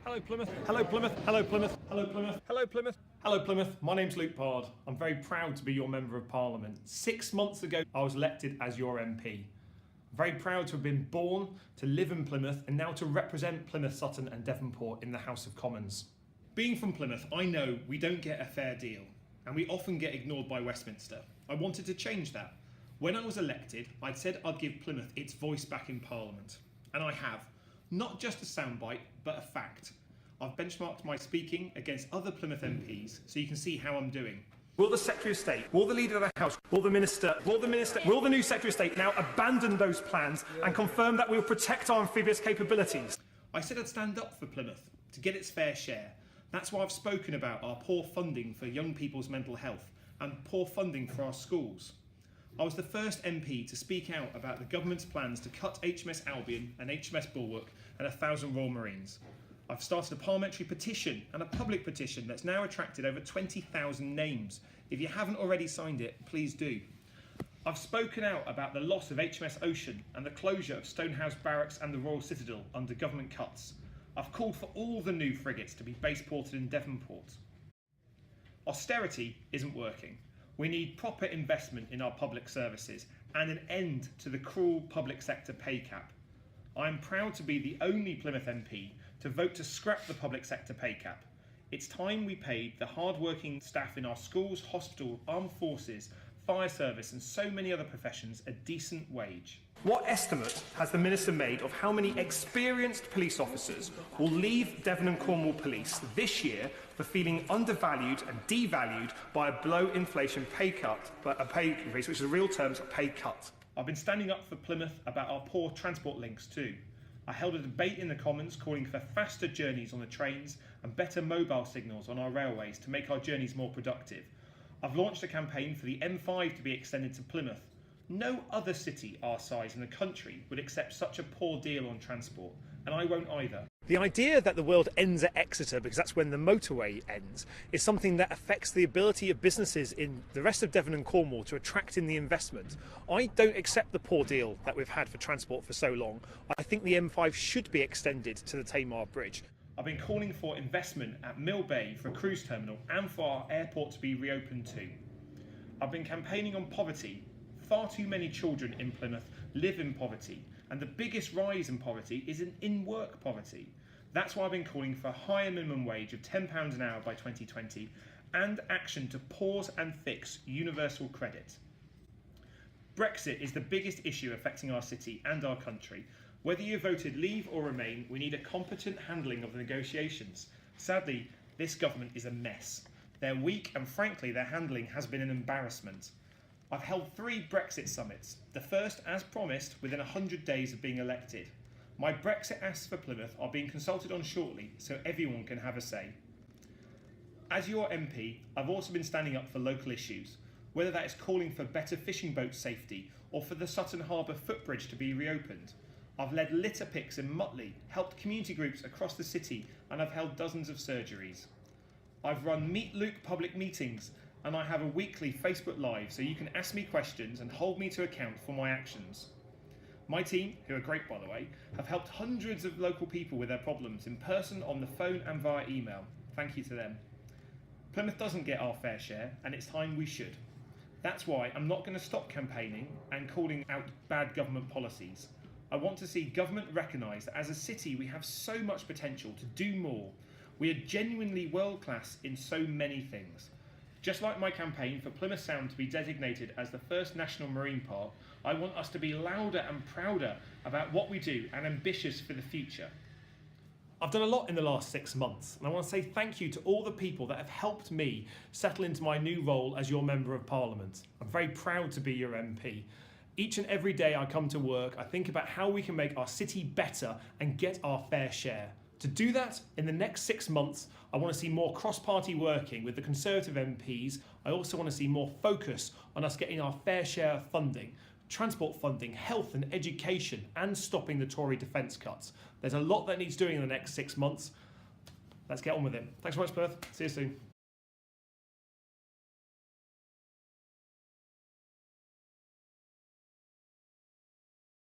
Hello Plymouth, hello Plymouth, hello Plymouth, hello Plymouth, hello Plymouth. Hello Plymouth, my name's Luke Pollard. I'm very proud to be your Member of Parliament. 6 months ago I was elected as your MP. I'm very proud to have been born, to live in Plymouth and now to represent Plymouth, Sutton and Devonport in the House of Commons. Being from Plymouth, I know we don't get a fair deal and we often get ignored by Westminster. I wanted to change that. When I was elected, I'd said I'd give Plymouth its voice back in Parliament. And I have. Not just a soundbite, but a fact. I've benchmarked my speaking against other Plymouth MPs so you can see how I'm doing. Will the Secretary of State, will the Leader of the House, will the Minister, will the new Secretary of State now abandon those plans and confirm that we will protect our amphibious capabilities? I said I'd stand up for Plymouth to get its fair share. That's why I've spoken about our poor funding for young people's mental health and poor funding for our schools. I was the first MP to speak out about the government's plans to cut HMS Albion and HMS Bulwark and 1,000 Royal Marines. I've started a parliamentary petition and a public petition that's now attracted over 20,000 names. If you haven't already signed it, please do. I've spoken out about the loss of HMS Ocean and the closure of Stonehouse Barracks and the Royal Citadel under government cuts. I've called for all the new frigates to be base-ported in Devonport. Austerity isn't working. We need proper investment in our public services and an end to the cruel public sector pay cap. I am proud to be the only Plymouth MP to vote to scrap the public sector pay cap. It's time we paid the hard-working staff in our schools, hospital, armed forces, fire service and so many other professions a decent wage. What estimate has the Minister made of how many experienced police officers will leave Devon and Cornwall Police this year for feeling undervalued and devalued by a below-inflation pay cut, but a pay increase, which is in real terms a pay cut? I've been standing up for Plymouth about our poor transport links too. I held a debate in the Commons calling for faster journeys on the trains and better mobile signals on our railways to make our journeys more productive. I've launched a campaign for the M5 to be extended to Plymouth. No other city our size in the country would accept such a poor deal on transport, and I won't either. The idea that the world ends at Exeter because that's when the motorway ends is something that affects the ability of businesses in the rest of Devon and Cornwall to attract in the investment. I don't accept the poor deal that we've had for transport for so long. I think the M5 should be extended to the Tamar Bridge. I've been calling for investment at Mill Bay for a cruise terminal and for our airport to be reopened too. I've been campaigning on poverty. Far too many children in Plymouth live in poverty, and the biggest rise in poverty is in-work poverty. That's why I've been calling for a higher minimum wage of £10 an hour by 2020 and action to pause and fix universal credit. Brexit is the biggest issue affecting our city and our country. Whether you voted leave or remain, we need a competent handling of the negotiations. Sadly, this government is a mess. They're weak and frankly their handling has been an embarrassment. I've held 3 Brexit summits, the first as promised within 100 days of being elected. My Brexit asks for Plymouth are being consulted on shortly so everyone can have a say. As your MP, I've also been standing up for local issues, whether that is calling for better fishing boat safety or for the Sutton Harbour footbridge to be reopened. I've led litter picks in Mutley, helped community groups across the city and I've held dozens of surgeries. I've run Meet Luke public meetings and I have a weekly Facebook Live so you can ask me questions and hold me to account for my actions. My team, who are great by the way, have helped hundreds of local people with their problems in person, on the phone and via email. Thank you to them. Plymouth doesn't get our fair share and it's time we should. That's why I'm not going to stop campaigning and calling out bad government policies. I want to see government recognise that as a city we have so much potential to do more. We are genuinely world class in so many things. Just like my campaign for Plymouth Sound to be designated as the first national marine park, I want us to be louder and prouder about what we do and ambitious for the future. I've done a lot in the last 6 months and I want to say thank you to all the people that have helped me settle into my new role as your Member of Parliament. I'm very proud to be your MP. Each and every day I come to work, I think about how we can make our city better and get our fair share. To do that, in the next 6 months, I want to see more cross-party working with the Conservative MPs. I also want to see more focus on us getting our fair share of funding, transport funding, health and education, and stopping the Tory defence cuts. There's a lot that needs doing in the next 6 months. Let's get on with it. Thanks so much, Plymouth. See you soon.